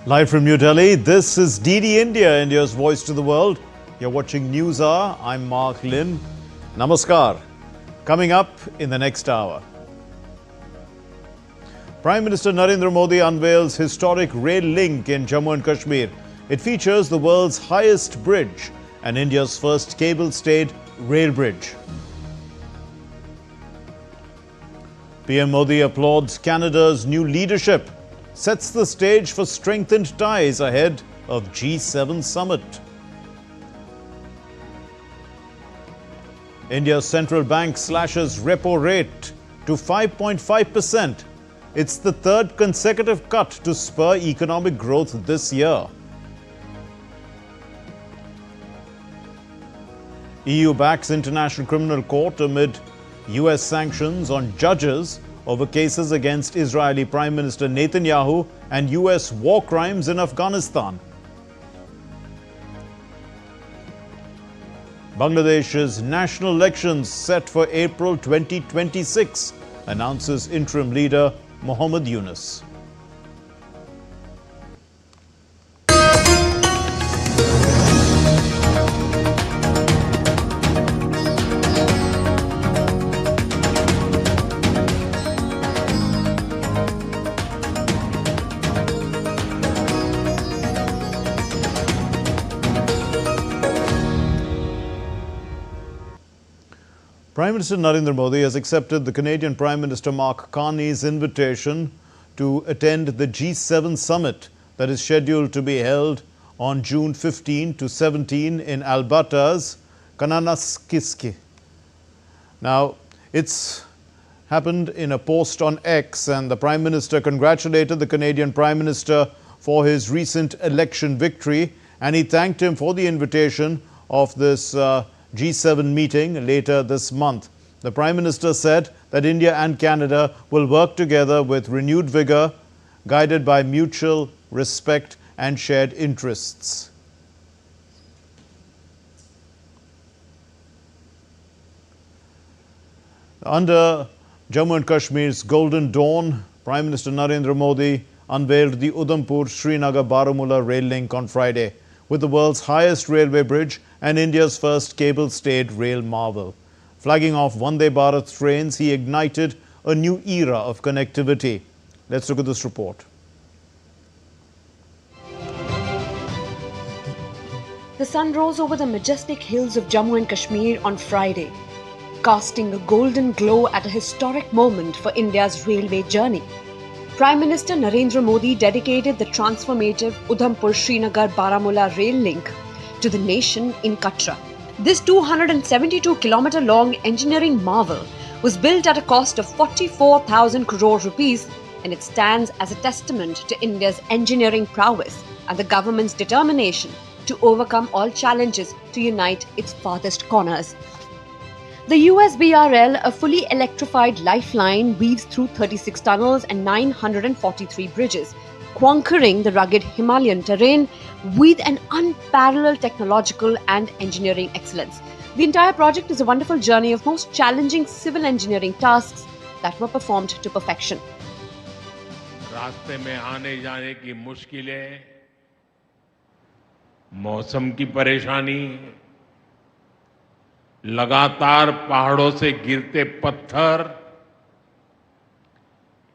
Live from New Delhi, this is DD India, India's voice to the world. You're watching News Hour. I'm Mark Lin. Namaskar. Coming up in the next hour. Prime Minister Narendra Modi unveils historic rail link in Jammu and Kashmir. It features the world's highest bridge and India's first cable-stayed rail bridge. PM Modi applauds Canada's new leadership, sets the stage for strengthened ties ahead of G7 summit. India's central bank slashes repo rate to 5.5%. It's the third consecutive cut to spur economic growth this year. EU backs International Criminal Court amid US sanctions on judges over cases against Israeli Prime Minister Netanyahu and US war crimes in Afghanistan. Bangladesh's national elections set for April 2026, announces interim leader Mohammad Yunus. Prime Minister Narendra Modi has accepted the Canadian Prime Minister Mark Carney's invitation to attend the G7 summit that is scheduled to be held on June 15 to 17 in Alberta's Kananaskis. Now, it's happened in a post on X, and the Prime Minister congratulated the Canadian Prime Minister for his recent election victory, and he thanked him for the invitation of this G7 meeting later this month. The Prime Minister said that India and Canada will work together with renewed vigour, guided by mutual respect and shared interests. Under Jammu and Kashmir's Golden Dawn, Prime Minister Narendra Modi unveiled the Udhampur-Srinagar-Baramulla rail link on Friday, with the world's highest railway bridge and India's first cable-stayed rail marvel. Flagging off Vande Bharat trains, he ignited a new era of connectivity. Let's look at this report. The sun rose over the majestic hills of Jammu and Kashmir on Friday, casting a golden glow at a historic moment for India's railway journey. Prime Minister Narendra Modi dedicated the transformative Udhampur-Srinagar-Baramulla rail link to the nation in Katra. This 272-kilometer-long engineering marvel was built at a cost of 44,000 crore rupees, and it stands as a testament to India's engineering prowess and the government's determination to overcome all challenges to unite its farthest corners. The USBRL, a fully electrified lifeline, weaves through 36 tunnels and 943 bridges, conquering the rugged Himalayan terrain with an unparalleled technological and engineering excellence. The entire project is a wonderful journey of most challenging civil engineering tasks that were performed to perfection. रास्ते में आने जाने की मुश्किलें, मौसम की परेशानी, लगातार पहाड़ों से गिरते पत्थर,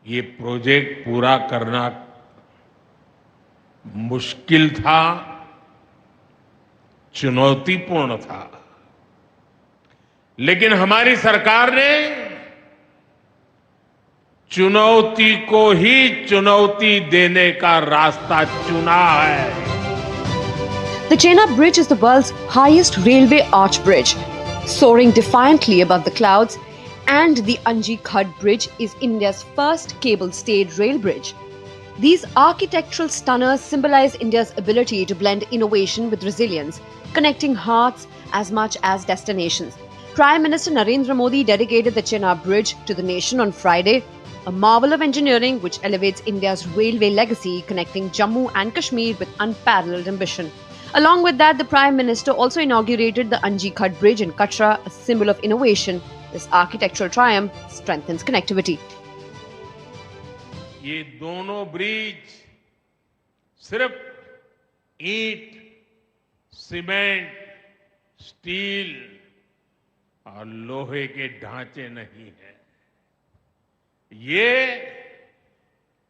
ये प्रोजेक्ट पूरा करना मुश्किल था, चुनौतीपूर्ण था। लेकिन हमारी सरकार ने चुनौती को ही चुनौती देने का रास्ता चुना है। The Chenab Bridge is the world's highest railway arch bridge, soaring defiantly above the clouds, and the Anji Khad Bridge is India's first cable-stayed rail bridge. These architectural stunners symbolize India's ability to blend innovation with resilience, connecting hearts as much as destinations. Prime Minister Narendra Modi dedicated the Chenab Bridge to the nation on Friday, a marvel of engineering which elevates India's railway legacy, connecting Jammu and Kashmir with unparalleled ambition. Along with that, the Prime Minister also inaugurated the Anji Khad Bridge in Katra, a symbol of innovation. This architectural triumph strengthens connectivity. ये दोनों bridge सिर्फ ईंट, cement, steel और लोहे के ढांचे नहीं है। ये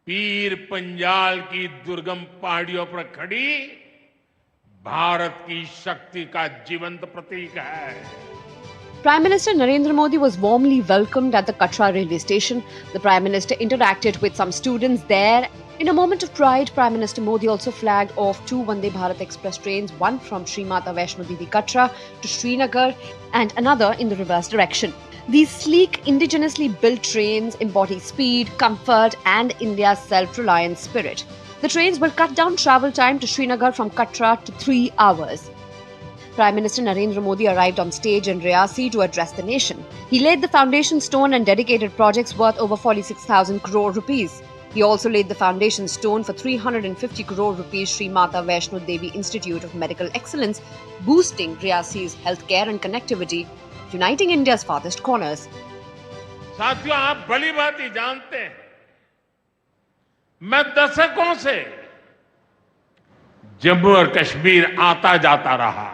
पीर पंजाल की दुर्गम पहाड़ियों पर खड़ी भारत की शक्ति का जीवंत प्रतीक है। Prime Minister Narendra Modi was warmly welcomed at the Katra railway station. The Prime Minister interacted with some students there. In a moment of pride, Prime Minister Modi also flagged off 2 Vande Bharat Express trains, one from Sri Mata Vaishno Devi Katra to Srinagar and another in the reverse direction. These sleek, indigenously built trains embody speed, comfort and India's self-reliant spirit. The trains will cut down travel time to Srinagar from Katra to 3 hours. Prime Minister Narendra Modi arrived on stage in Riyasi to address the nation. He laid the foundation stone and dedicated projects worth over 46,000 crore rupees. He also laid the foundation stone for 350 crore rupees Sri Mata Vaishno Devi Institute of Medical Excellence, boosting Riyasi's healthcare and connectivity, uniting India's farthest corners. साथियों, आप भली बात ही जानते हैं, मैं दशकों से जम्मू और कश्मीर आता जाता रहा।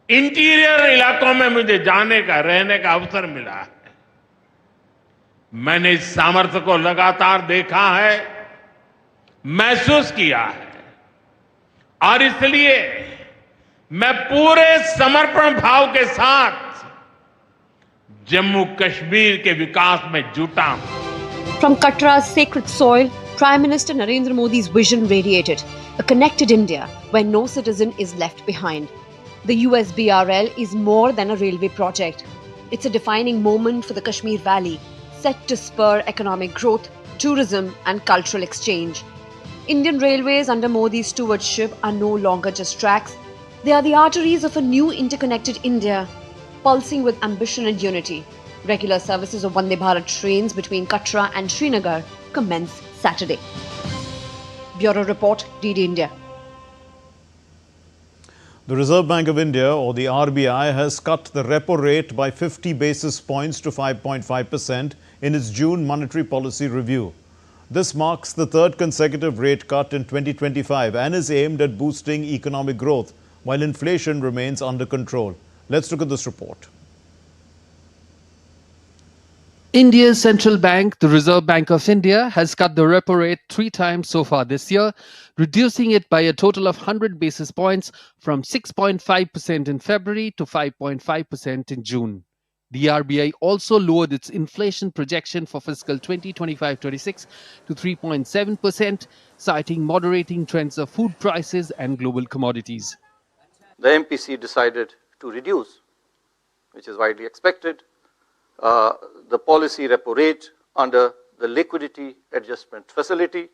इंटीरियर इलाकों में मुझे जाने का, रहने का अवसर मिला है। मैंने इस सामर्थ्य को लगातार देखा है, महसूस किया है और इसलिए मैं पूरे समर्पण भाव के साथ जम्मू कश्मीर के विकास में जुटा हूं। From Katra's sacred soil, Prime Minister Narendra Modi's vision radiated, a connected India where no citizen is left behind. The USBRL is more than a railway project. It's a defining moment for the Kashmir Valley, set to spur economic growth, tourism and cultural exchange. Indian Railways under Modi's stewardship are no longer just tracks. They are the arteries of a new interconnected India, pulsing with ambition and unity. Regular services of Vande Bharat trains between Katra and Srinagar commence Saturday. Bureau Report, DD India. The Reserve Bank of India, or the RBI, has cut the repo rate by 50 basis points to 5.5% in its June monetary policy review. This marks the third consecutive rate cut in 2025 and is aimed at boosting economic growth while inflation remains under control. Let's look at this report. India's central bank, the Reserve Bank of India, has cut the repo rate 3 times so far this year, reducing it by a total of 100 basis points from 6.5% in February to 5.5% in June. The RBI also lowered its inflation projection for fiscal 2025-26 to 3.7%, citing moderating trends of food prices and global commodities. The MPC decided to reduce, which is widely expected, the policy repo rate under the liquidity adjustment facility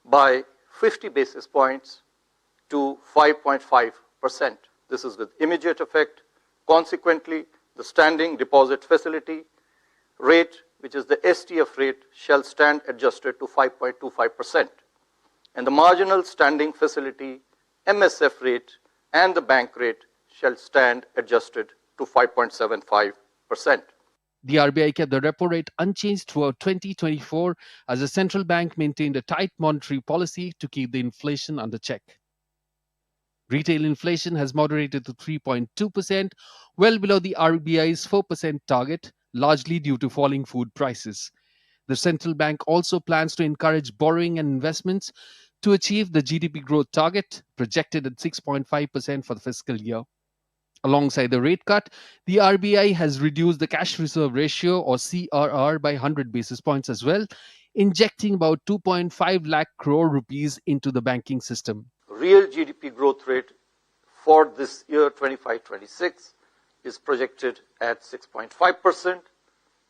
by 50 basis points to 5.5%. This is with immediate effect. Consequently, the standing deposit facility rate, which is the STF rate, shall stand adjusted to 5.25%. And the marginal standing facility MSF rate and the bank rate shall stand adjusted to 5.75%. The RBI kept the repo rate unchanged throughout 2024 as the central bank maintained a tight monetary policy to keep the inflation under check. Retail inflation has moderated to 3.2%, well below the RBI's 4% target, largely due to falling food prices. The central bank also plans to encourage borrowing and investments to achieve the GDP growth target, projected at 6.5% for the fiscal year. Alongside the rate cut, the RBI has reduced the cash reserve ratio, or CRR, by 100 basis points as well, injecting about 2.5 lakh crore rupees into the banking system. Real GDP growth rate for this year 25-26 is projected at 6.5%.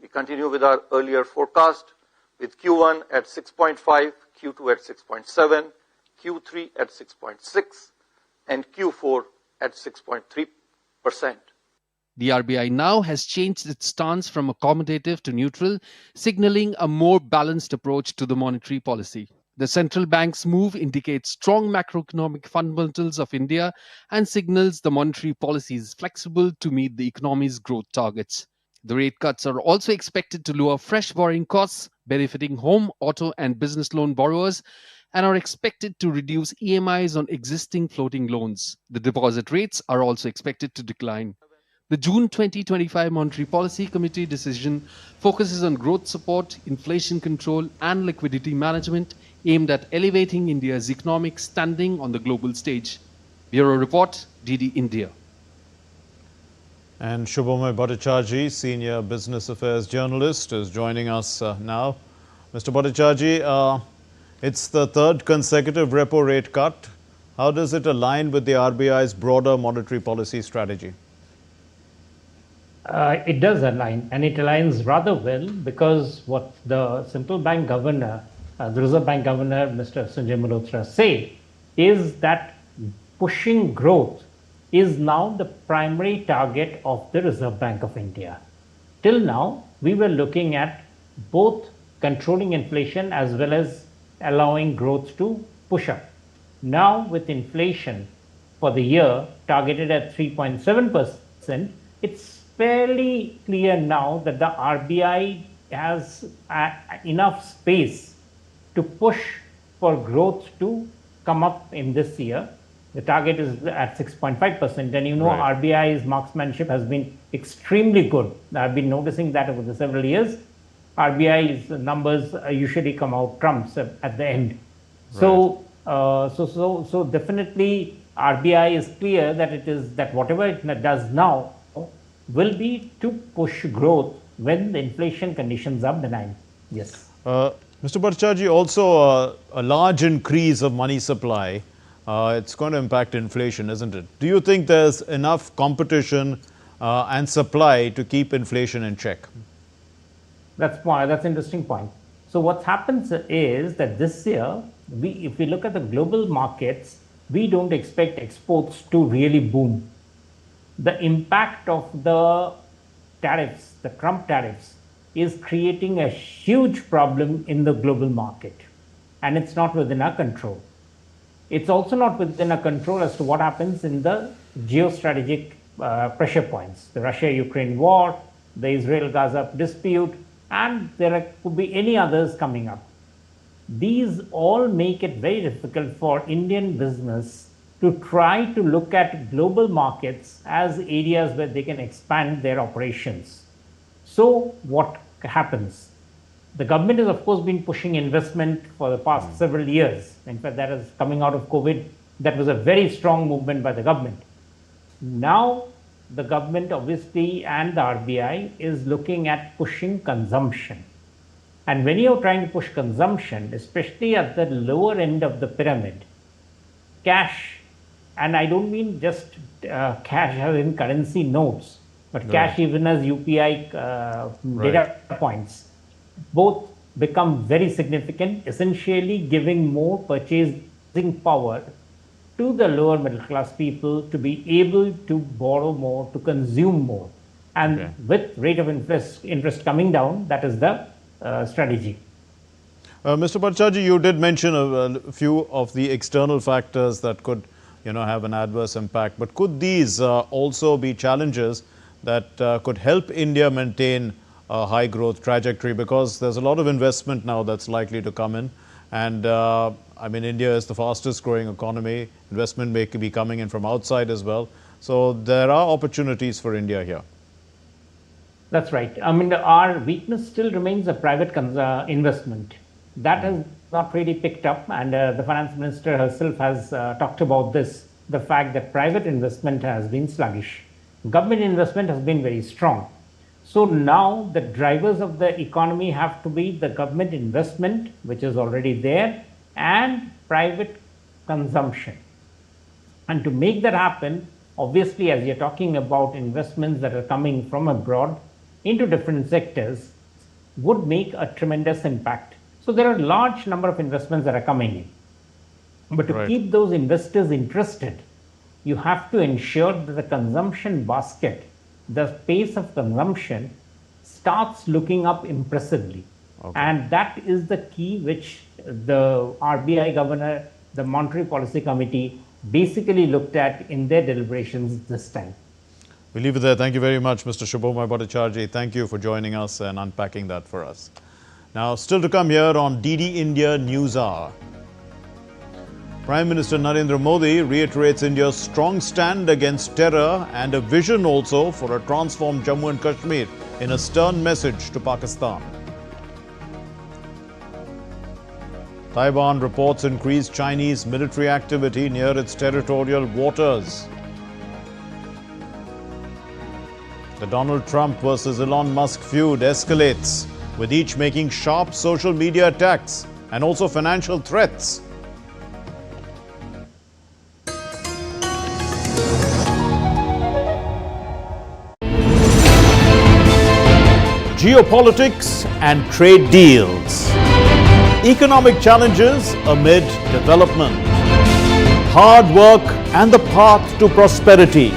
We continue with our earlier forecast, with Q1 at 6.5, Q2 at 6.7, Q3 at 6.6, and Q4 at 6.3%. The RBI now has changed its stance from accommodative to neutral, signaling a more balanced approach to the monetary policy. The central bank's move indicates strong macroeconomic fundamentals of India and signals the monetary policy is flexible to meet the economy's growth targets. The rate cuts are also expected to lower fresh borrowing costs, benefiting home, auto, and business loan borrowers, and are expected to reduce EMIs on existing floating loans. The deposit rates are also expected to decline. The June 2025 Monetary Policy Committee decision focuses on growth support, inflation control, and liquidity management aimed at elevating India's economic standing on the global stage. Bureau Report, DD India. And Shubhamay Bhattacharjee, Senior Business Affairs Journalist, is joining us now. Mr. Bhattacharjee, it's the third consecutive repo rate cut. How does it align with the RBI's broader monetary policy strategy? It does align, and it aligns rather well, because what the central bank governor, the Reserve Bank Governor, Mr. Sanjay Malhotra, said is that pushing growth is now the primary target of the Reserve Bank of India. Till now, we were looking at both controlling inflation as well as allowing growth to push up. Now, with inflation for the year targeted at 3.7%, it's fairly clear now that the RBI has enough space to push for growth to come up in this year. The target is at 6.5%, and you know, right, RBI's marksmanship has been extremely good. I've been noticing that over the several years. RBI's numbers usually come out trumps at the end. Right. So definitely RBI is clear that it is that whatever it does now will be to push growth when the inflation conditions are benign. Yes. Mr. Bhattacharjee, also a large increase of money supply. It's going to impact inflation, isn't it? Do you think there's enough competition and supply to keep inflation in check? That's an interesting point. So what happens is that this year, if we look at the global markets, we don't expect exports to really boom. The impact of the tariffs, the Trump tariffs, is creating a huge problem in the global market, and it's not within our control. It's also not within our control as to what happens in the geostrategic pressure points, the Russia-Ukraine war, the Israel-Gaza dispute, and there could be any others coming up. These all make it very difficult for Indian business to try to look at global markets as areas where they can expand their operations. So what happens? The government has, of course, been pushing investment for the past several years. In fact, that is coming out of COVID. That was a very strong movement by the government. Now, the government, obviously, and the RBI is looking at pushing consumption. And when you're trying to push consumption, especially at the lower end of the pyramid, cash, and I don't mean just cash as in currency notes, but cash even as UPI data points, both become very significant, essentially giving more purchasing power to the lower middle class people to be able to borrow more, to consume more. And with rate of interest coming down, that is the strategy. Mr. Bhattacharjee, you did mention a few of the external factors that could, have an adverse impact. But could these also be challenges that could help India maintain a high growth trajectory? Because there's a lot of investment now that's likely to come in. And India is the fastest growing economy. Investment may be coming in from outside as well. So there are opportunities for India here. That's right. Our weakness still remains a private investment. That has not really picked up, and the finance minister herself has talked about this, the fact that private investment has been sluggish. Government investment has been very strong. So now the drivers of the economy have to be the government investment, which is already there, and private consumption. And to make that happen, obviously, as you're talking about investments that are coming from abroad into different sectors, would make a tremendous impact. So there are a large number of investments that are coming in. But to keep those investors interested, you have to ensure that the consumption basket, the pace of consumption, starts looking up impressively. And that is the key which the RBI governor, the Monetary Policy Committee basically looked at in their deliberations this time. We leave it there. Thank you very much, Mr. Shubhomay Bhattacharjee. Thank you for joining us and unpacking that for us. Now, still to come here on DD India News Hour. Prime Minister Narendra Modi reiterates India's strong stand against terror and a vision also for a transformed Jammu and Kashmir in a stern message to Pakistan. Taiwan reports increased Chinese military activity near its territorial waters. The Donald Trump versus Elon Musk feud escalates, with each making sharp social media attacks and also financial threats. Geopolitics and trade deals. Economic challenges amid development. Hard work and the path to prosperity.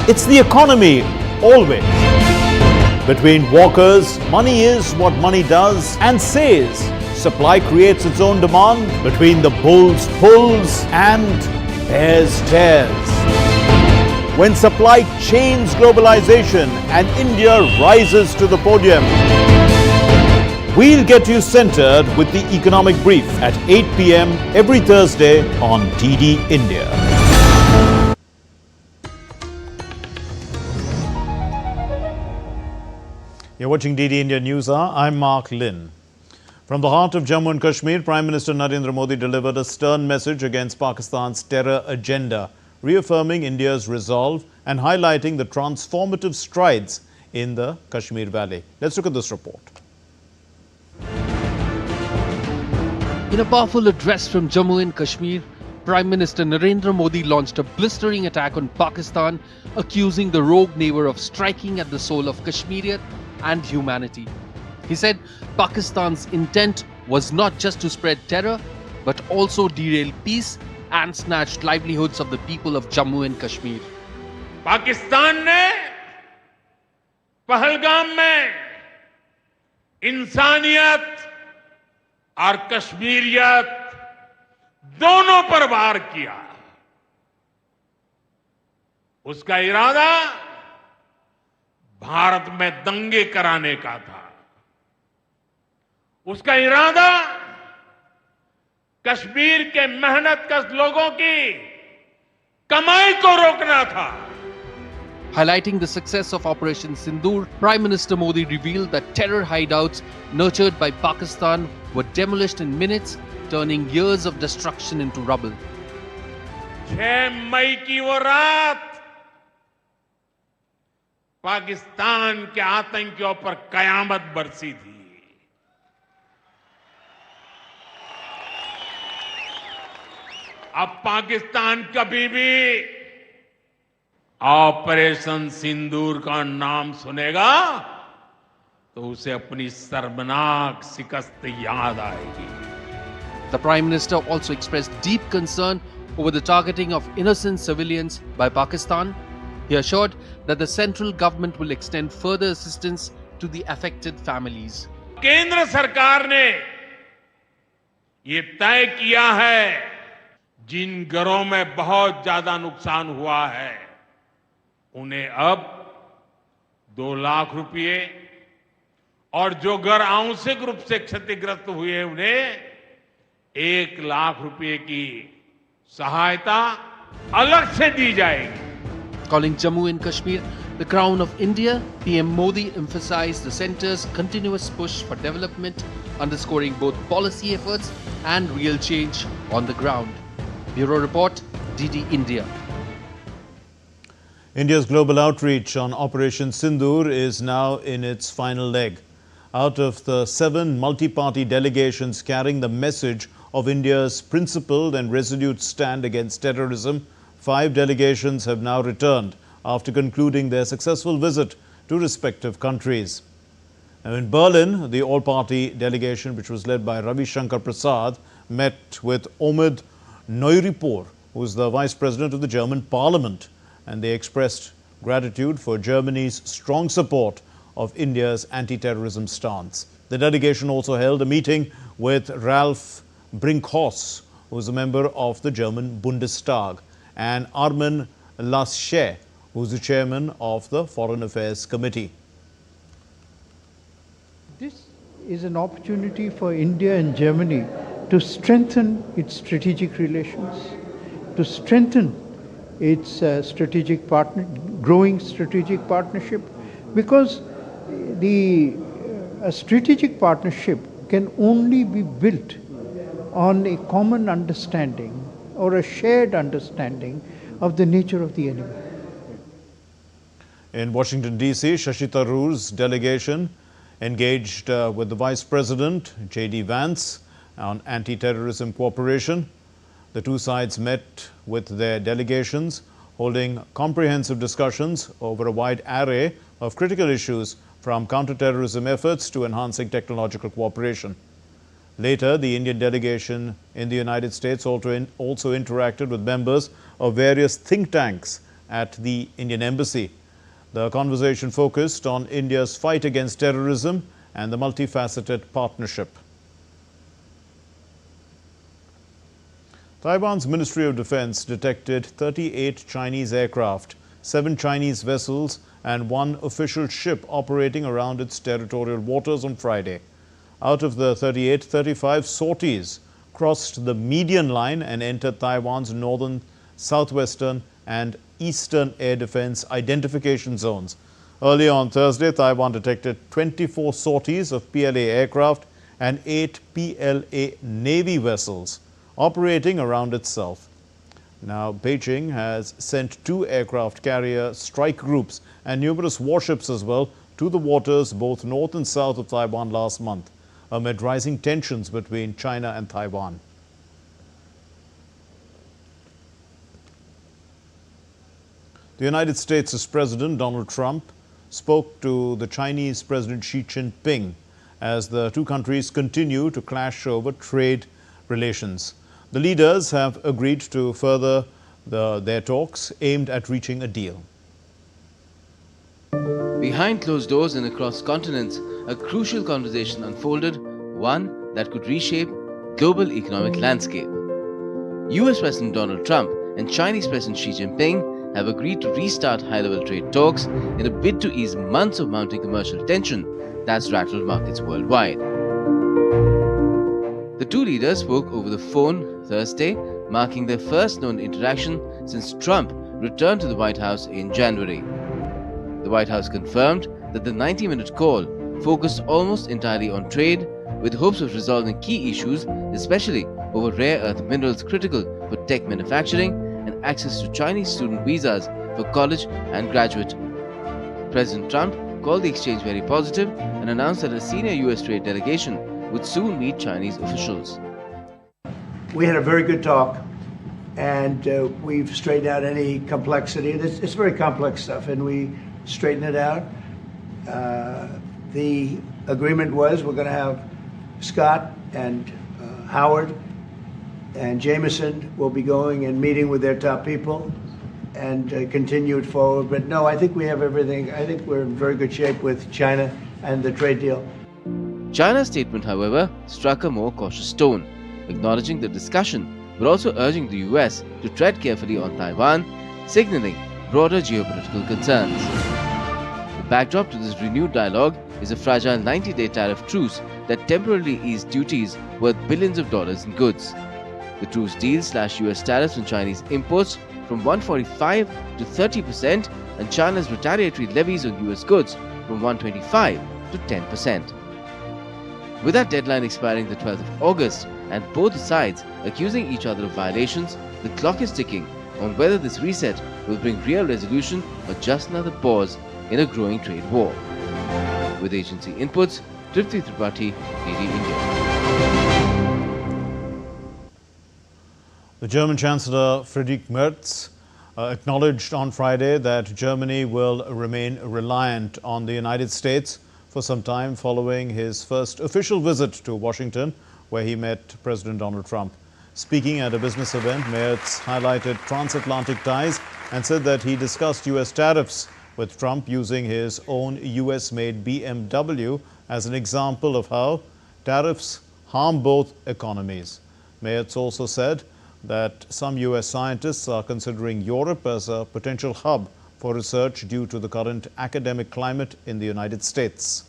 It's the economy always. Between walkers, money is what money does and says. Supply creates its own demand. Between the bulls pulls and bears tears. When supply chains globalization and India rises to the podium. We'll get you centered with the Economic Brief at 8 p.m. every Thursday on DD India. You're watching DD India News Hour. I'm Mark Lynn. From the heart of Jammu and Kashmir, Prime Minister Narendra Modi delivered a stern message against Pakistan's terror agenda, reaffirming India's resolve and highlighting the transformative strides in the Kashmir Valley. Let's look at this report. In a powerful address from Jammu and Kashmir, Prime Minister Narendra Modi launched a blistering attack on Pakistan, accusing the rogue neighbor of striking at the soul of Kashmiriat and humanity. He said Pakistan's intent was not just to spread terror, but also derail peace and snatch livelihoods of the people of Jammu and Kashmir. Pakistan ने पहलगाम में इंसानियत और कश्मीरियत दोनों पर वार किया। उसका इरादा भारत में दंगे कराने का था। उसका इरादा कश्मीर के मेहनतकश लोगों की कमाई को रोकना था। Highlighting the success of Operation Sindoor, Prime Minister Modi revealed that terror hideouts nurtured by Pakistan were demolished in minutes, turning years of destruction into rubble. 6 मई की वो रात पाकिस्तान के आतंकियों पर कयामत बरसी थी। अब पाकिस्तान कभी भी ऑपरेशन सिंदूर का नाम सुनेगा तो उसे अपनी शर्मनाक शिकस्त याद आएगी। The Prime Minister also expressed deep concern over the targeting of innocent civilians by Pakistan. He assured that the central government will extend further assistance to the affected families. केंद्र सरकार ने ये तय किया है जिन घरों में बहुत ज्यादा नुकसान हुआ है उन्हें अब 2 लाख रुपए और जो घर आंशिक रूप से क्षतिग्रस्त हुए उन्हें 1 लाख रुपए की सहायता अलग से दी जाएगी। Calling Jammu and Kashmir the crown of India, PM Modi emphasized the centre's continuous push for development, underscoring both policy efforts and real change on the ground. Bureau Report, DD India. India's global outreach on Operation Sindoor is now in its final leg. Out of the 7 multi-party delegations carrying the message of India's principled and resolute stand against terrorism, 5 delegations have now returned after concluding their successful visit to respective countries. Now in Berlin, the all-party delegation, which was led by Ravi Shankar Prasad, met with Omid Neuripor, who is the Vice President of the German Parliament, and they expressed gratitude for Germany's strong support of India's anti-terrorism stance. The delegation also held a meeting with Ralph Brinkhaus, who is a member of the German Bundestag, and Armin Laschet, who's the chairman of the Foreign Affairs Committee. This is an opportunity for India and Germany to strengthen its strategic relations, to strengthen its growing strategic partnership, because a strategic partnership can only be built on a common understanding or a shared understanding of the nature of the enemy. In Washington, D.C., Shashi Tharoor's delegation engaged with the Vice President, J.D. Vance, on anti-terrorism cooperation. The two sides met with their delegations, holding comprehensive discussions over a wide array of critical issues, from counter-terrorism efforts to enhancing technological cooperation. Later, the Indian delegation in the United States also interacted with members of various think tanks at the Indian Embassy. The conversation focused on India's fight against terrorism and the multifaceted partnership. Taiwan's Ministry of Defense detected 38 Chinese aircraft, 7 Chinese vessels and 1 official ship operating around its territorial waters on Friday. Out of the 38, 35 sorties crossed the median line and entered Taiwan's northern, southwestern and eastern air defense identification zones. Earlier on Thursday, Taiwan detected 24 sorties of PLA aircraft and 8 PLA Navy vessels operating around itself. Now, Beijing has sent 2 aircraft carrier strike groups and numerous warships as well to the waters both north and south of Taiwan last month, amid rising tensions between China and Taiwan. The United States' President Donald Trump spoke to the Chinese President Xi Jinping as the two countries continue to clash over trade relations. The leaders have agreed to further their talks aimed at reaching a deal. Behind closed doors and across continents, a crucial conversation unfolded, one that could reshape global economic landscape. US President Donald Trump and Chinese President Xi Jinping have agreed to restart high-level trade talks in a bid to ease months of mounting commercial tension that's rattled markets worldwide. The two leaders spoke over the phone Thursday, marking their first known interaction since Trump returned to the White House in January. The White House confirmed that the 90-minute call focused almost entirely on trade, with hopes of resolving key issues, especially over rare earth minerals critical for tech manufacturing and access to Chinese student visas for college and graduate. President Trump called the exchange very positive and announced that a senior US trade delegation would soon meet Chinese officials. We had a very good talk, and we've straightened out any complexity. It's very complex stuff, and we straightened it out. The agreement was we're going to have Scott and Howard and Jameson will be going and meeting with their top people and continue it forward. But no, I think we have everything. I think we're in very good shape with China and the trade deal. China's statement, however, struck a more cautious tone, acknowledging the discussion but also urging the US to tread carefully on Taiwan, signaling broader geopolitical concerns. The backdrop to this renewed dialogue is a fragile 90-day tariff truce that temporarily eased duties worth billions of dollars in goods. The truce deal slashed US tariffs on Chinese imports from 145 to 30% and China's retaliatory levies on US goods from 125 to 10%. With that deadline expiring the 12th of August and both sides accusing each other of violations, the clock is ticking on whether this reset will bring real resolution or just another pause in a growing trade war. With agency inputs, Tripti Tripathi, AD India. The German Chancellor Friedrich Merz acknowledged on Friday that Germany will remain reliant on the United States for some time following his first official visit to Washington, where he met President Donald Trump. Speaking at a business event, Merz highlighted transatlantic ties and said that he discussed U.S. tariffs with Trump using his own U.S.-made BMW as an example of how tariffs harm both economies. Merz also said that some U.S. scientists are considering Europe as a potential hub for research due to the current academic climate in the United States.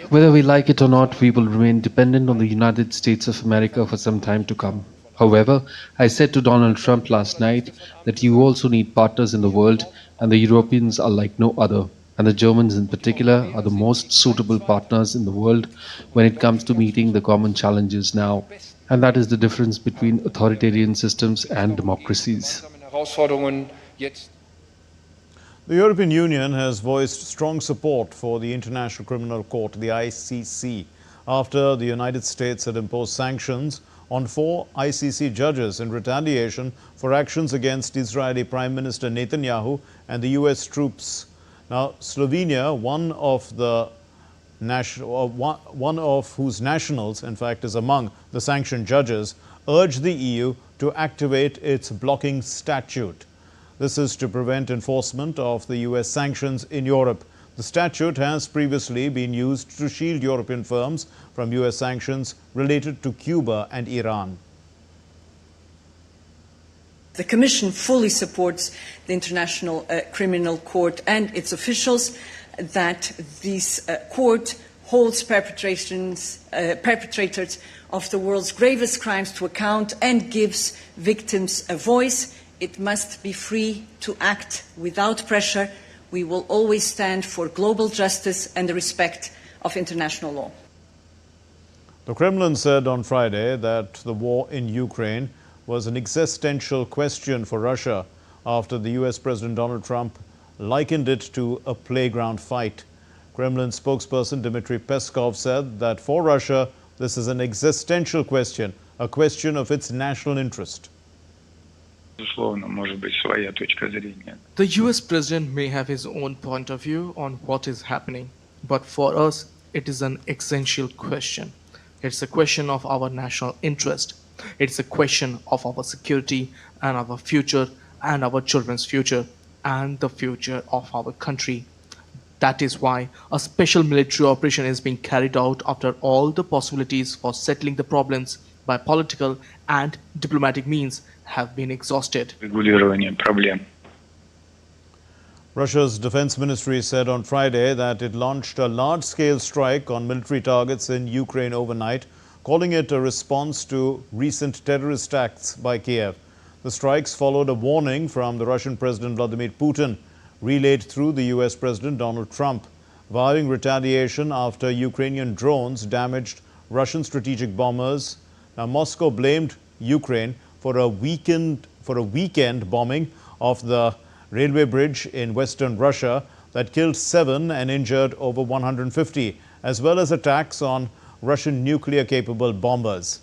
Whether we like it or not, we will remain dependent on the United States of America for some time to come. However, I said to Donald Trump last night that you also need partners in the world, and the Europeans are like no other. And the Germans in particular are the most suitable partners in the world when it comes to meeting the common challenges now. And that is the difference between authoritarian systems and democracies. The European Union has voiced strong support for the International Criminal Court, the ICC, after the United States had imposed sanctions on 4 ICC judges in retaliation for actions against Israeli Prime Minister Netanyahu and the US troops. Now, Slovenia, one of whose nationals, in fact, is among the sanctioned judges, urged the EU to activate its blocking statute. This is to prevent enforcement of the US sanctions in Europe. The statute has previously been used to shield European firms from US sanctions related to Cuba and Iran. The Commission fully supports the International Criminal Court and its officials that this court holds perpetrators of the world's gravest crimes to account and gives victims a voice. It must be free to act without pressure. We will always stand for global justice and the respect of international law. The Kremlin said on Friday that the war in Ukraine was an existential question for Russia after the US President Donald Trump likened it to a playground fight. Kremlin spokesperson Dmitry Peskov said that for Russia, this is an existential question, a question of its national interest. The US president may have his own point of view on what is happening, but for us, it is an essential question. It's a question of our national interest. It's a question of our security and our future and our children's future and the future of our country. That is why a special military operation is being carried out after all the possibilities for settling the problems by political and diplomatic means have been exhausted. Russia's defense ministry said on Friday that it launched a large-scale strike on military targets in Ukraine overnight, calling it a response to recent terrorist acts by Kiev. The strikes followed a warning from the Russian President Vladimir Putin, relayed through the US President Donald Trump, vowing retaliation after Ukrainian drones damaged Russian strategic bombers. Now, Moscow blamed Ukraine for a weekend bombing of the railway bridge in western Russia that killed 7 and injured over 150, as well as attacks on Russian nuclear-capable bombers.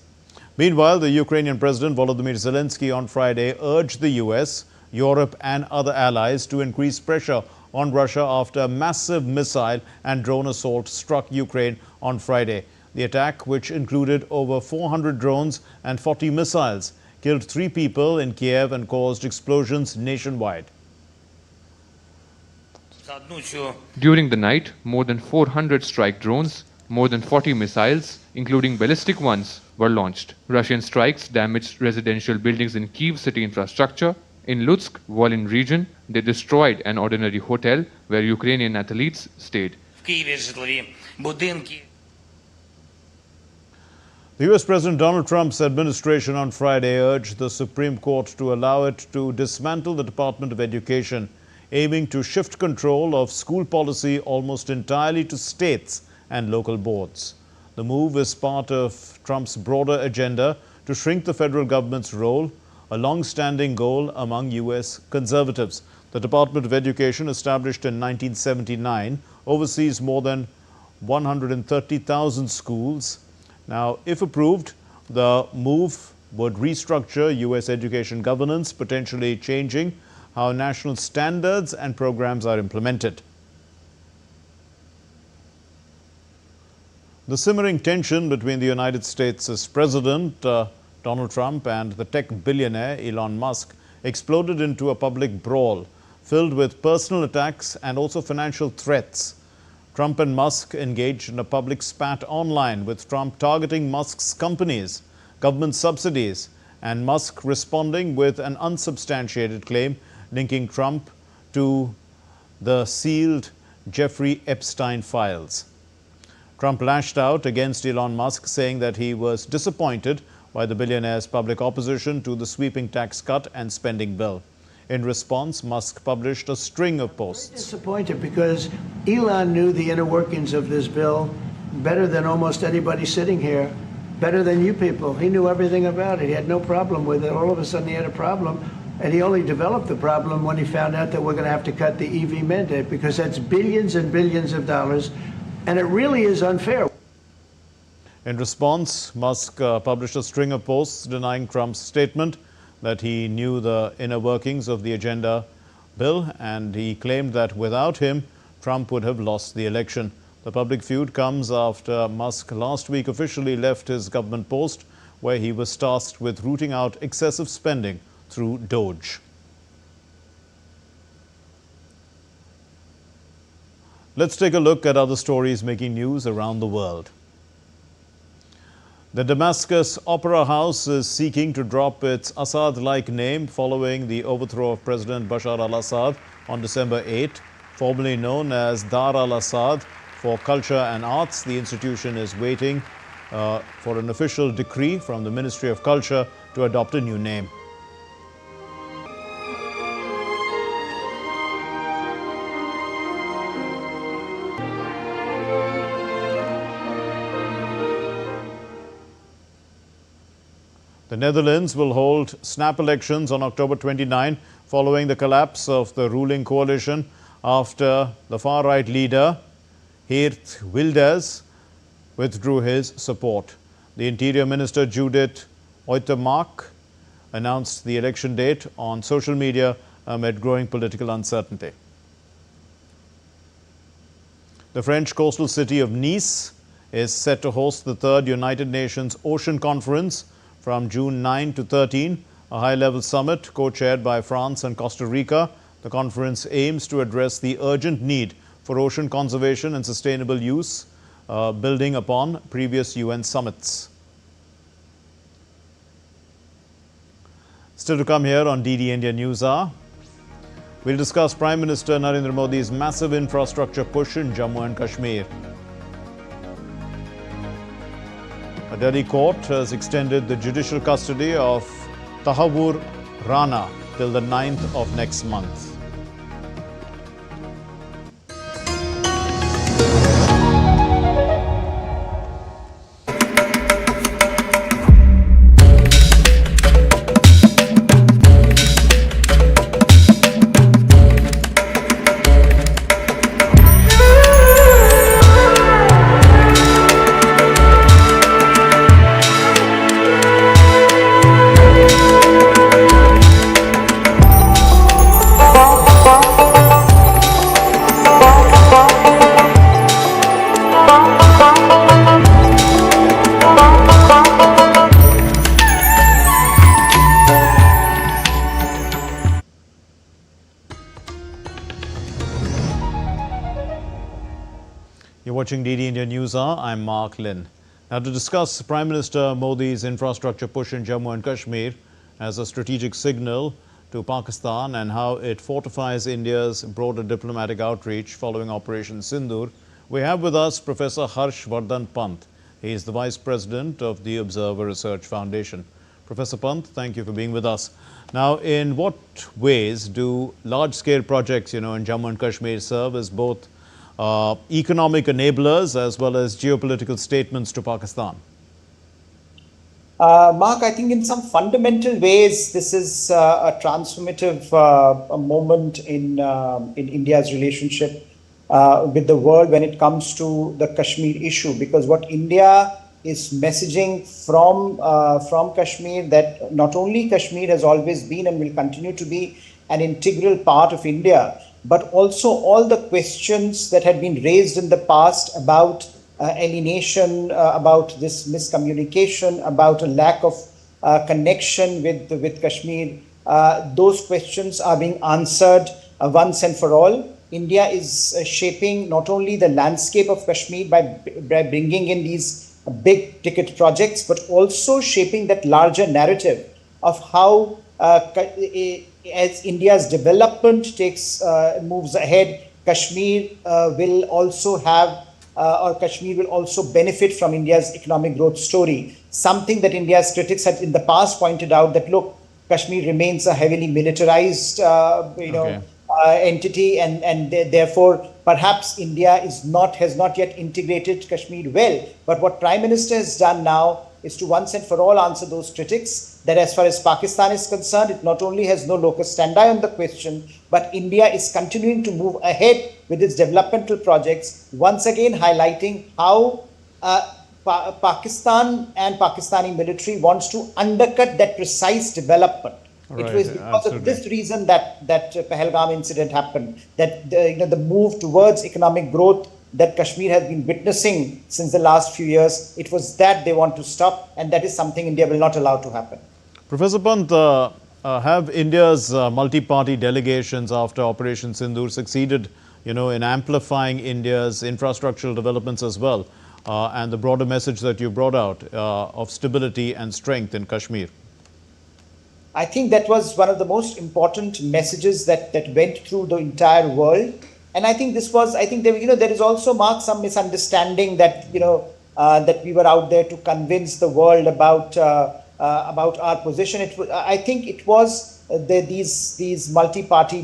Meanwhile, the Ukrainian President Volodymyr Zelensky on Friday urged the US, Europe and other allies to increase pressure on Russia after a massive missile and drone assault struck Ukraine on Friday. The attack, which included over 400 drones and 40 missiles, killed 3 people in Kiev and caused explosions nationwide. During the night, more than 400 strike drones, more than 40 missiles, including ballistic ones, were launched. Russian strikes damaged residential buildings in Kyiv city infrastructure. In Lutsk, Volyn region, they destroyed an ordinary hotel where Ukrainian athletes stayed. The US President Donald Trump's administration on Friday urged the Supreme Court to allow it to dismantle the Department of Education, aiming to shift control of school policy almost entirely to states and local boards. The move is part of Trump's broader agenda to shrink the federal government's role, a long-standing goal among US conservatives. The Department of Education, established in 1979, oversees more than 130,000 schools. Now, if approved, the move would restructure US education governance, potentially changing how national standards and programs are implemented. The simmering tension between the United States' President Donald Trump and the tech billionaire Elon Musk exploded into a public brawl filled with personal attacks and also financial threats. Trump and Musk engaged in a public spat online, with Trump targeting Musk's companies, government subsidies, and Musk responding with an unsubstantiated claim linking Trump to the sealed Jeffrey Epstein files. Trump lashed out against Elon Musk, saying that he was disappointed by the billionaire's public opposition to the sweeping tax cut and spending bill. In response, Musk published a string of posts. Disappointed because Elon knew the inner workings of this bill better than almost anybody sitting here, better than you people. He knew everything about it. He had no problem with it. All of a sudden he had a problem, and he only developed the problem when he found out that we're going to have to cut the EV mandate, because that's billions and billions of dollars, and it really is unfair. In response, Musk published a string of posts denying Trump's statement that he knew the inner workings of the agenda bill, and he claimed that without him, Trump would have lost the election. The public feud comes after Musk last week officially left his government post, where he was tasked with rooting out excessive spending through Doge. Let's take a look at other stories making news around the world. The Damascus Opera House is seeking to drop its Assad-like name following the overthrow of President Bashar al-Assad on December 8. Formerly known as Dar al-Assad for Culture and Arts, the institution is waiting for an official decree from the Ministry of Culture to adopt a new name. The Netherlands will hold snap elections on October 29 following the collapse of the ruling coalition after the far-right leader Geert Wilders withdrew his support. The Interior Minister Judith Uyttermark announced the election date on social media amid growing political uncertainty. The French coastal city of Nice is set to host the third United Nations Ocean Conference from June 9 to 13, a high-level summit co-chaired by France and Costa Rica. The conference aims to address the urgent need for ocean conservation and sustainable use, building upon previous UN summits. Still to come here on DD India Newshour, we'll discuss Prime Minister Narendra Modi's massive infrastructure push in Jammu and Kashmir. A Delhi court has extended the judicial custody of Tahavur Rana till the 9th of next month. You're watching DD India Newshour. I'm Mark Lynn. Now, to discuss Prime Minister Modi's infrastructure push in Jammu and Kashmir as a strategic signal to Pakistan and how it fortifies India's broader diplomatic outreach following Operation Sindoor, we have with us Professor Harsh Vardhan Pant. He is the Vice President of the Observer Research Foundation. Professor Pant, thank you for being with us. Now, in what ways do large-scale projects, in Jammu and Kashmir serve as both economic enablers as well as geopolitical statements to Pakistan? Mark, I think in some fundamental ways, this is a transformative moment in India's relationship with the world when it comes to the Kashmir issue, because what India is messaging from Kashmir, that not only Kashmir has always been and will continue to be an integral part of India, but also all the questions that had been raised in the past about alienation, about this miscommunication, about a lack of connection with Kashmir, those questions are being answered once and for all. India is shaping not only the landscape of Kashmir by bringing in these big ticket projects, but also shaping that larger narrative of how as India's development moves ahead, Kashmir will also have or Kashmir will also benefit from India's economic growth story. Something that India's critics had in the past pointed out that, look, Kashmir remains a heavily militarized, entity, and therefore perhaps India has not yet integrated Kashmir well. But what Prime Minister has done now is to once and for all answer those critics that as far as Pakistan is concerned, it not only has no locus standi on the question, but India is continuing to move ahead with its developmental projects, once again highlighting how Pakistan and Pakistani military wants to undercut that precise development. Right, it was because of this reason that Pahalgam incident happened, that the move towards economic growth that Kashmir has been witnessing since the last few years, it was that they want to stop, and that is something India will not allow to happen. Professor Pant, have India's multi-party delegations after Operation Sindoor succeeded, in amplifying India's infrastructural developments as well, and the broader message that you brought out of stability and strength in Kashmir? I think that was one of the most important messages that went through the entire world. And I think there is also, Mark, some misunderstanding that, that we were out there to convince the world about our position. I think it was these multi-party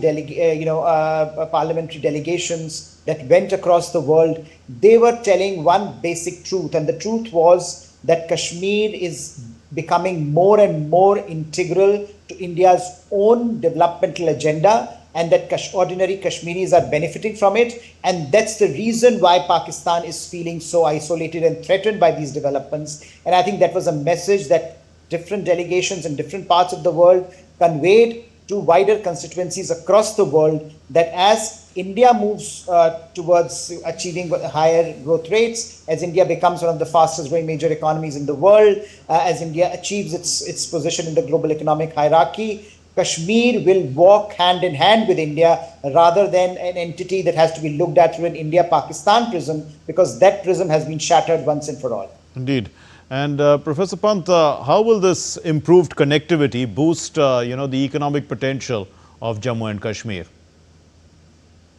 parliamentary delegations that went across the world. They were telling one basic truth, and the truth was that Kashmir is becoming more and more integral to India's own developmental agenda, and that ordinary Kashmiris are benefiting from it. And that's the reason why Pakistan is feeling so isolated and threatened by these developments. And I think that was a message that different delegations in different parts of the world conveyed to wider constituencies across the world, that as India moves towards achieving higher growth rates, as India becomes one of the fastest growing major economies in the world, as India achieves its position in the global economic hierarchy, Kashmir will walk hand in hand with India rather than an entity that has to be looked at through an India-Pakistan prism, because that prism has been shattered once and for all. Indeed. And Professor Pant, how will this improved connectivity boost, the economic potential of Jammu and Kashmir?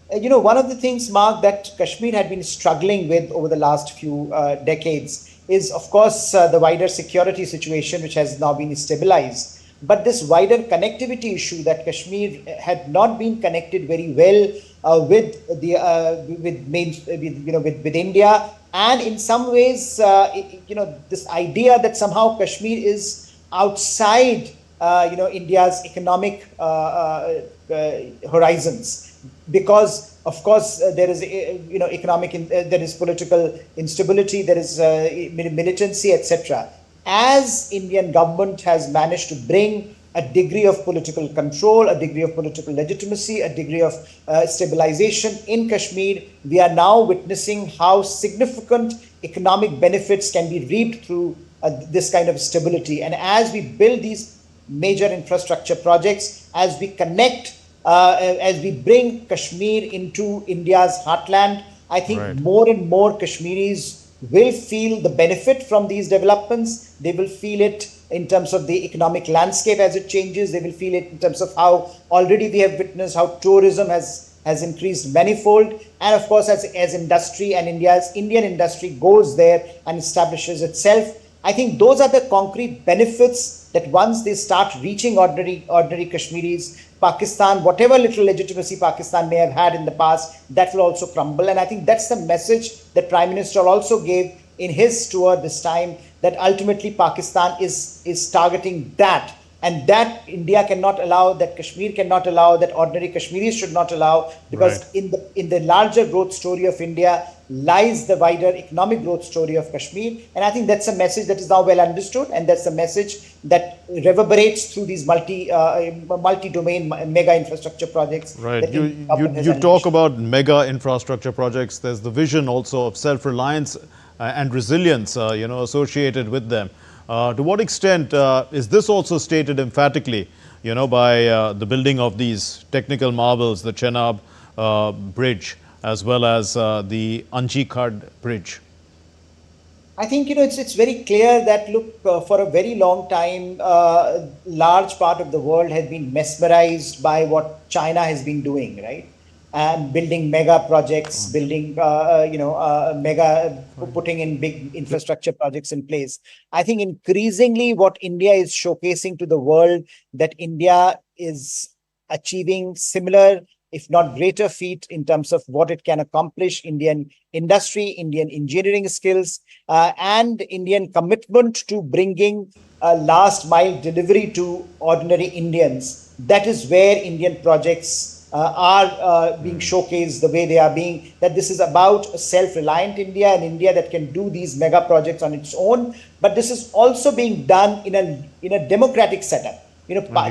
One of the things, Mark, that Kashmir had been struggling with over the last few decades is, of course, the wider security situation, which has now been stabilized. But this wider connectivity issue, that Kashmir had not been connected very well with India, and in some ways, this idea that somehow Kashmir is outside, India's economic horizons, because of course there is, there is political instability, there is militancy, etc. As Indian government has managed to bring a degree of political control, a degree of political legitimacy, a degree of stabilization in Kashmir, we are now witnessing how significant economic benefits can be reaped through this kind of stability. And as we build these major infrastructure projects, as we connect, as we bring Kashmir into India's heartland, I think more and more Kashmiris will feel the benefit from these developments. They will feel it in terms of the economic landscape as it changes. They will feel it in terms of how already we have witnessed how tourism has increased manifold. And of course, as industry and Indian industry goes there and establishes itself, I think those are the concrete benefits that once they start reaching ordinary Kashmiris, Pakistan, whatever little legitimacy Pakistan may have had in the past, that will also crumble. And I think that's the message that Prime Minister also gave in his tour this time, that ultimately Pakistan is targeting that, and that India cannot allow, that Kashmir cannot allow, that ordinary Kashmiris should not allow, because in the larger growth story of India lies the wider economic growth story of Kashmir. And I think that's a message that is now well understood, and that's a message that reverberates through these multi-domain mega infrastructure projects. Right. You talk about mega infrastructure projects. There's the vision also of self-reliance and resilience, associated with them. To what extent is this also stated emphatically, by the building of these technical marvels, the Chenab Bridge, as well as the Anji Khad Bridge? I think, it's very clear that, look, for a very long time, large part of the world has been mesmerized by what China has been doing, right? And building mega projects, building, putting in big infrastructure projects in place. I think increasingly what India is showcasing to the world, that India is achieving similar, if not greater feat in terms of what it can accomplish, Indian industry, Indian engineering skills, and Indian commitment to bringing last mile delivery to ordinary Indians. That is where Indian projects are being showcased the way they are being, that this is about a self-reliant India, an India that can do these mega projects on its own, but this is also being done in a democratic setup.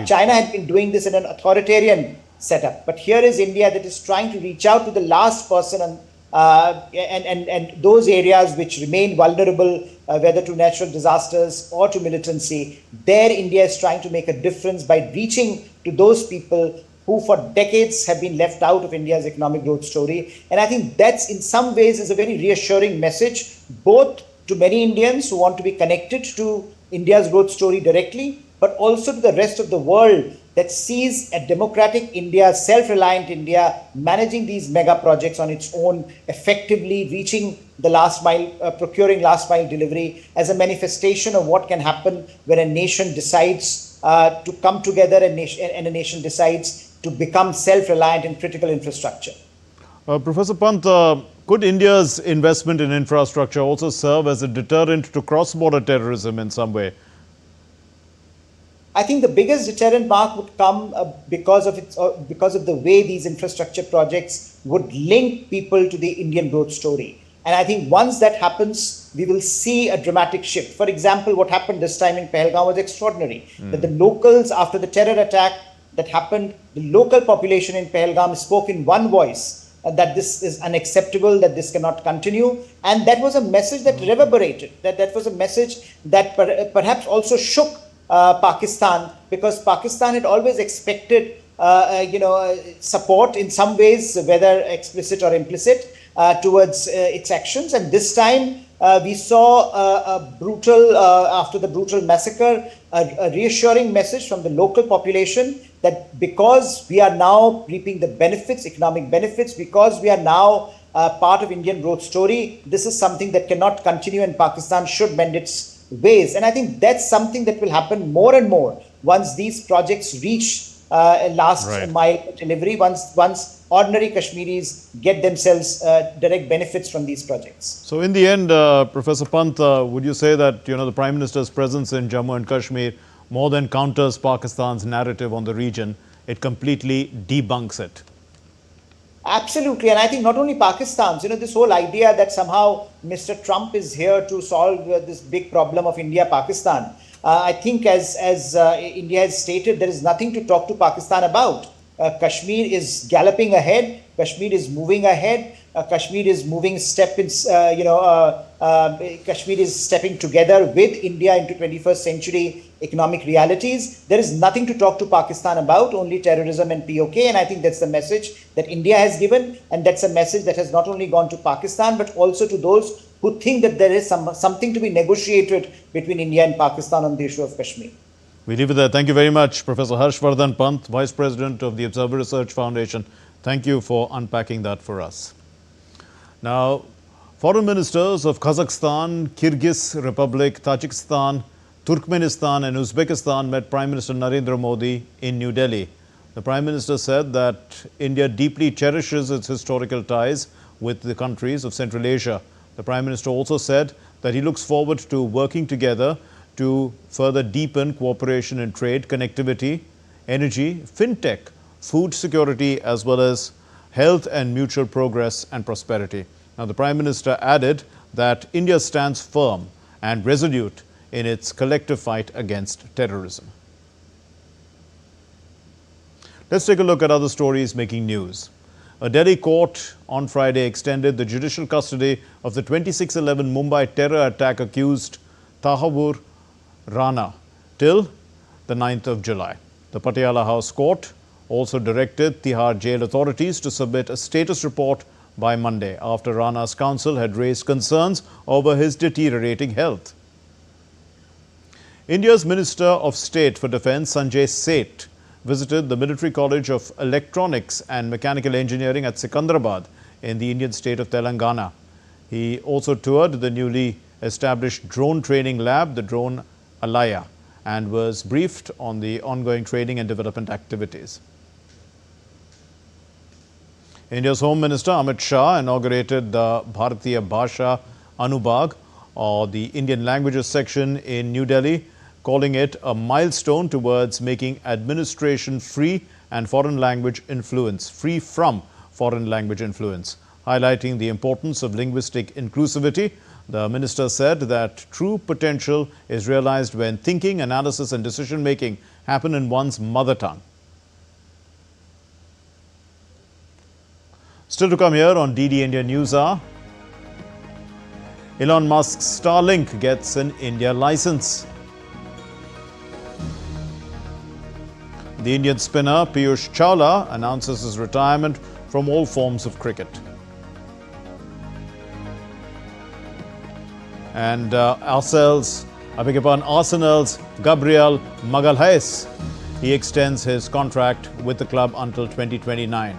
China had been doing this in an authoritarian setup, but here is India that is trying to reach out to the last person and those areas which remain vulnerable, whether to natural disasters or to militancy. There India is trying to make a difference by reaching to those people who for decades have been left out of India's economic growth story. And I think that's in some ways is a very reassuring message, both to many Indians who want to be connected to India's growth story directly, but also to the rest of the world that sees a democratic India, self-reliant India, managing these mega projects on its own, effectively reaching the last mile, procuring last mile delivery as a manifestation of what can happen when a nation decides to come together and a nation decides to become self-reliant in critical infrastructure. Professor Pant, could India's investment in infrastructure also serve as a deterrent to cross-border terrorism in some way? I think the biggest deterrent mark would come because of the way these infrastructure projects would link people to the Indian growth story. And I think once that happens, we will see a dramatic shift. For example, what happened this time in Pahalgam was extraordinary. That the locals, after the terror attack that happened, the local population in Pahalgam spoke in one voice that this is unacceptable, that this cannot continue. And that was a message that reverberated, that was a message that perhaps also shook Pakistan, because Pakistan had always expected support in some ways, whether explicit or implicit, towards its actions. And this time we saw after the brutal massacre, a reassuring message from the local population that because we are now reaping the benefits, economic benefits, because we are now part of Indian growth story, this is something that cannot continue and Pakistan should mend its ways. And I think that's something that will happen more and more once these projects reach last mile delivery, once ordinary Kashmiris get themselves direct benefits from these projects. So in the end, Professor Pant, would you say that the Prime Minister's presence in Jammu and Kashmir more than counters Pakistan's narrative on the region, it completely debunks it? Absolutely. And I think not only Pakistan's, this whole idea that somehow Mr. Trump is here to solve this big problem of India-Pakistan. I think as India has stated, there is nothing to talk to Pakistan about. Kashmir is galloping ahead. Kashmir is moving ahead. Kashmir is moving Kashmir is stepping together with India into 21st century economic realities. There is nothing to talk to Pakistan about, only terrorism and POK. And I think that's the message that India has given. And that's a message that has not only gone to Pakistan, but also to those who think that there is something to be negotiated between India and Pakistan on the issue of Kashmir. We leave it there. Thank you very much, Professor Harshvardhan Pant, Vice President of the Observer Research Foundation. Thank you for unpacking that for us. Now, foreign ministers of Kazakhstan, Kyrgyz Republic, Tajikistan, Turkmenistan and Uzbekistan met Prime Minister Narendra Modi in New Delhi. The Prime Minister said that India deeply cherishes its historical ties with the countries of Central Asia. The Prime Minister also said that he looks forward to working together to further deepen cooperation in trade, connectivity, energy, fintech, food security, as well as health and mutual progress and prosperity. Now, the Prime Minister added that India stands firm and resolute in its collective fight against terrorism. Let's take a look at other stories making news. A Delhi court on Friday extended the judicial custody of the 26/11 Mumbai terror attack accused Tahavur Rana till the 9th of July. The Patiala House Court also directed Tihar jail authorities to submit a status report by Monday after Rana's counsel had raised concerns over his deteriorating health. India's Minister of State for Defence, Sanjay Seth, visited the Military College of Electronics and Mechanical Engineering at Secunderabad in the Indian state of Telangana. He also toured the newly established drone training lab, the Drone Alaya, and was briefed on the ongoing training and development activities. India's Home Minister Amit Shah inaugurated the Bharatiya Bhasha Anubag, or the Indian Languages section in New Delhi, calling it a milestone towards making administration free and foreign language influence, free from foreign language influence. Highlighting the importance of linguistic inclusivity, the minister said that true potential is realized when thinking, analysis and decision-making happen in one's mother tongue. Still to come here on DD India Newshour, Elon Musk's Starlink gets an India license. The Indian spinner Piyush Chawla announces his retirement from all forms of cricket. And Arsenal's Gabriel Magalhaes, he extends his contract with the club until 2029.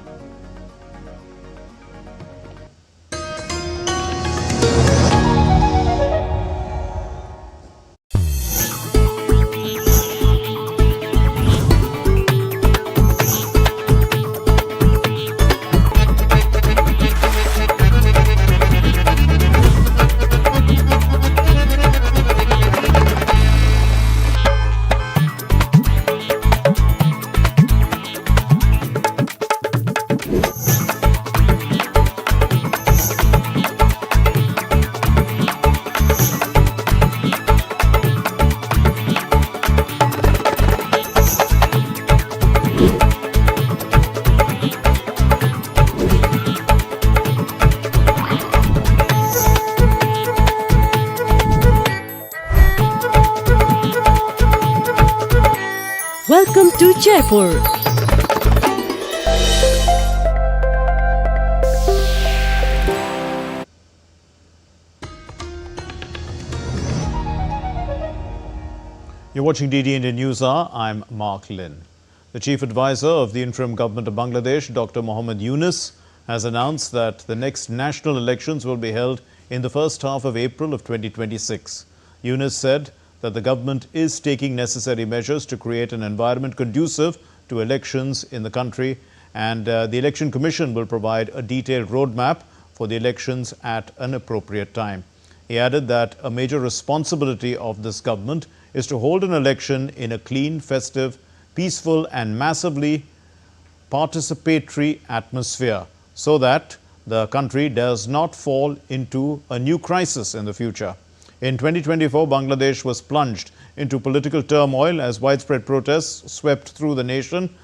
Welcome to Jaipur. You're watching DD India Newshour. I'm Mark Lin. The Chief Advisor of the Interim Government of Bangladesh, Dr. Mohammed Yunus, has announced that the next national elections will be held in the first half of April of 2026. Yunus said that the government is taking necessary measures to create an environment conducive to elections in the country, and the Election Commission will provide a detailed roadmap for the elections at an appropriate time. He added that a major responsibility of this government is to hold an election in a clean, festive, peaceful and massively participatory atmosphere so that the country does not fall into a new crisis in the future. In 2024, Bangladesh was plunged into political turmoil as widespread protests swept through the nation,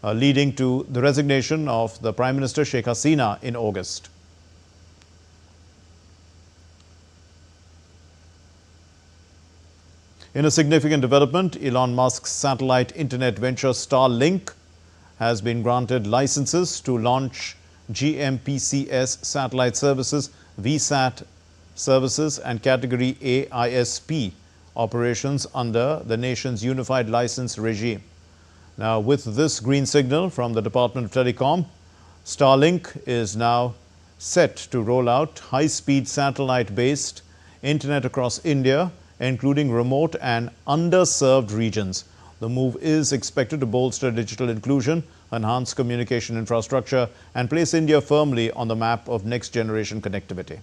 leading to the resignation of the Prime Minister Sheikh Hasina in August. In a significant development, Elon Musk's satellite internet venture Starlink has been granted licenses to launch GMPCS satellite services, VSAT services and Category A ISP operations under the nation's unified license regime. Now, with this green signal from the Department of Telecom, Starlink is now set to roll out high-speed satellite-based internet across India, including remote and underserved regions. The move is expected to bolster digital inclusion, enhance communication infrastructure, and place India firmly on the map of next-generation connectivity.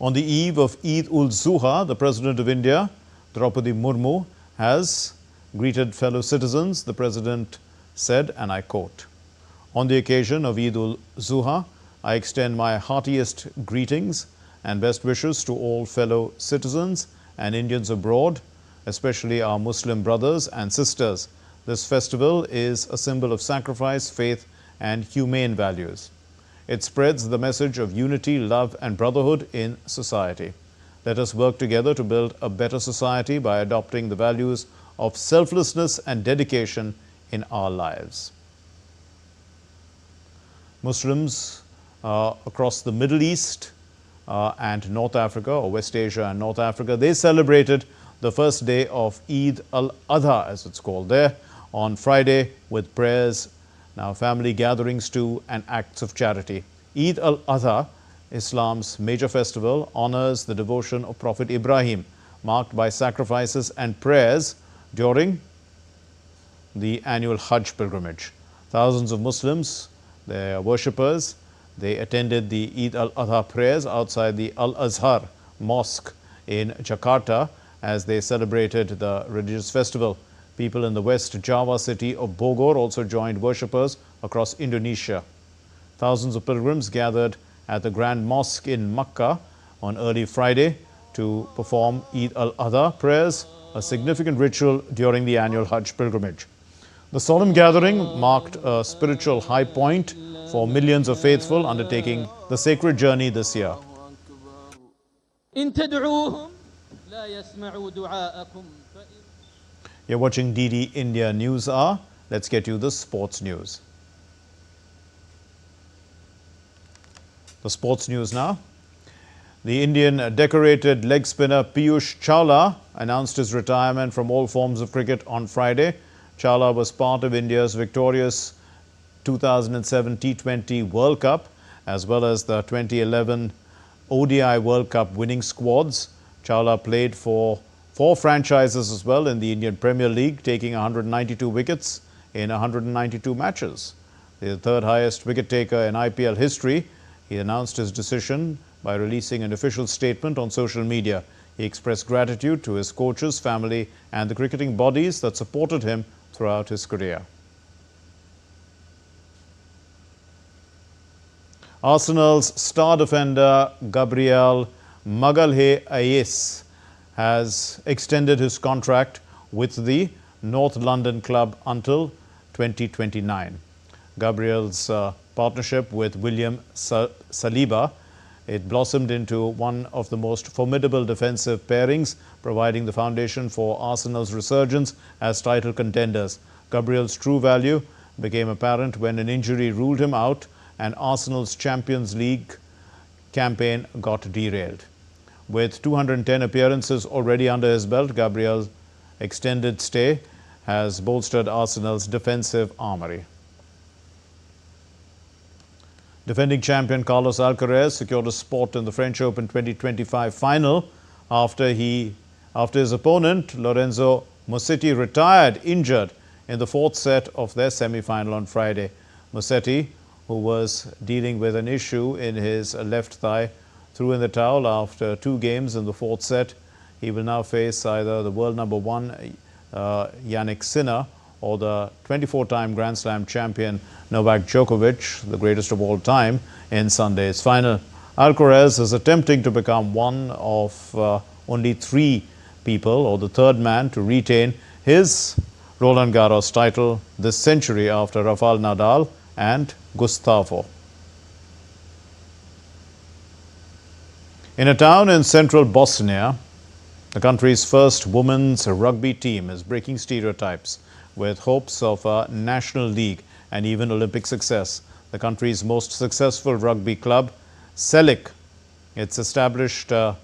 On the eve of Eid-ul-Zuha, the President of India, Draupadi Murmu, has greeted fellow citizens. The President said, and I quote, "On the occasion of Eid-ul-Zuha, I extend my heartiest greetings and best wishes to all fellow citizens and Indians abroad, especially our Muslim brothers and sisters. This festival is a symbol of sacrifice, faith, and humane values. It spreads the message of unity, love, and brotherhood in society. Let us work together to build a better society by adopting the values of selflessness and dedication in our lives." Muslims across the Middle East and North Africa, or West Asia and North Africa, they celebrated the first day of Eid al-Adha, as it's called there, on Friday with prayers, now family gatherings too, and acts of charity. Eid al-Adha, Islam's major festival, honors the devotion of Prophet Ibrahim, marked by sacrifices and prayers during the annual Hajj pilgrimage. Thousands of Muslims, their worshippers, they attended the Eid al-Adha prayers outside the Al-Azhar Mosque in Jakarta as they celebrated the religious festival. People in the West Java city of Bogor also joined worshippers across Indonesia. Thousands of pilgrims gathered at the Grand Mosque in Makkah on early Friday to perform Eid al-Adha prayers, a significant ritual during the annual Hajj pilgrimage. The solemn gathering marked a spiritual high point for millions of faithful undertaking the sacred journey this year. You're watching DD India News Hour. Let's get you the sports news. The sports news now. The Indian decorated leg spinner Piyush Chawla announced his retirement from all forms of cricket on Friday. Chawla was part of India's victorious 2007 T20 World Cup as well as the 2011 ODI World Cup winning squads. Chawla played for 4 franchises as well in the Indian Premier League, taking 192 wickets in 192 matches. The third highest wicket taker in IPL history. He announced his decision by releasing an official statement on social media. He expressed gratitude to his coaches, family and the cricketing bodies that supported him throughout his career. Arsenal's star defender Gabriel Magalhaes has extended his contract with the North London club until 2029. Gabriel's partnership with William Saliba, it blossomed into one of the most formidable defensive pairings, providing the foundation for Arsenal's resurgence as title contenders. Gabriel's true value became apparent when an injury ruled him out and Arsenal's Champions League campaign got derailed. With 210 appearances already under his belt, Gabriel's extended stay has bolstered Arsenal's defensive armoury. Defending champion Carlos Alcaraz secured a spot in the French Open 2025 final after his opponent Lorenzo Musetti retired injured in the 4th set of their semi-final on Friday. Musetti, who was dealing with an issue in his left thigh, threw in the towel after 2 games in the 4th set. He will now face either the world number 1 Yannick Sinner or the 24-time Grand Slam champion Novak Djokovic, the greatest of all time, in Sunday's final. Alcaraz is attempting to become one of only 3 people, or the 3rd man, to retain his Roland Garros title this century after Rafael Nadal and Gustavo. In a town in central Bosnia, the country's first women's rugby team is breaking stereotypes with hopes of a national league and even Olympic success. The country's most successful rugby club, Selic, it's established the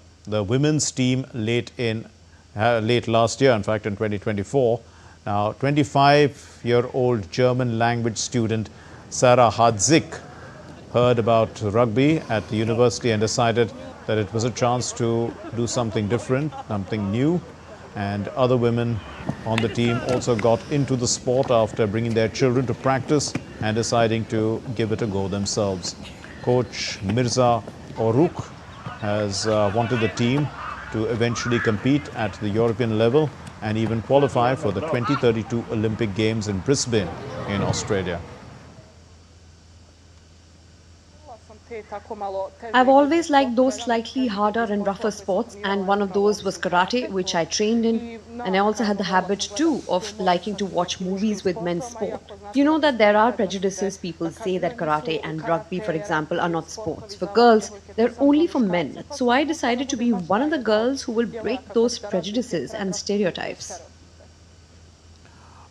women's team late last year, in fact in 2024. Now, 25-year-old German language student Sarah Hadzik heard about rugby at the university and decided that it was a chance to do something different, something new. And other women on the team also got into the sport after bringing their children to practice and deciding to give it a go themselves. Coach Mirza Oruk has wanted the team to eventually compete at the European level and even qualify for the 2032 Olympic Games in Brisbane in Australia. I've always liked those slightly harder and rougher sports, and one of those was karate, which I trained in. And I also had the habit too of liking to watch movies with men's sport. You know that there are prejudices. People say that karate and rugby, for example, are not sports for girls, they're only for men. So I decided to be one of the girls who will break those prejudices and stereotypes.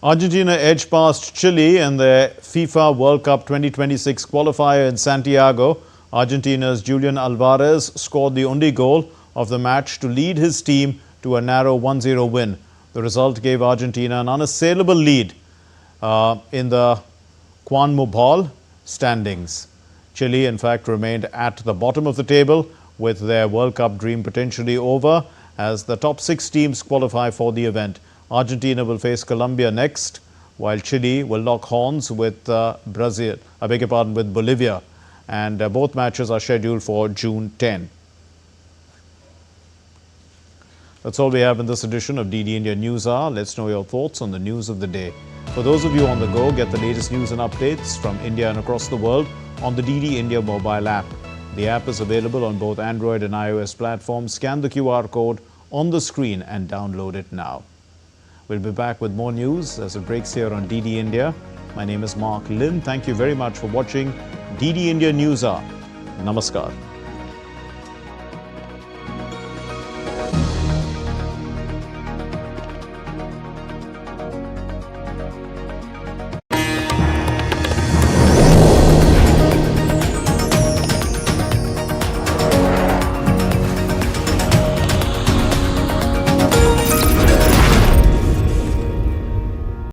Argentina edged past Chile in the FIFA World Cup 2026 qualifier in Santiago. Argentina's Julian Alvarez scored the only goal of the match to lead his team to a narrow 1-0 win. The result gave Argentina an unassailable lead in the CONMEBOL standings. Chile, in fact, remained at the bottom of the table with their World Cup dream potentially over as the top 6 teams qualify for the event. Argentina will face Colombia next, while Chile will lock horns with with Bolivia. And both matches are scheduled for June 10. That's all we have in this edition of DD India News Hour. Let's know your thoughts on the news of the day. For those of you on the go, get the latest news and updates from India and across the world on the DD India mobile app. The app is available on both Android and iOS platforms. Scan the QR code on the screen and download it now. We'll be back with more news as it breaks here on DD India. My name is Mark Lin. Thank you very much for watching DD India News Hour. Namaskar.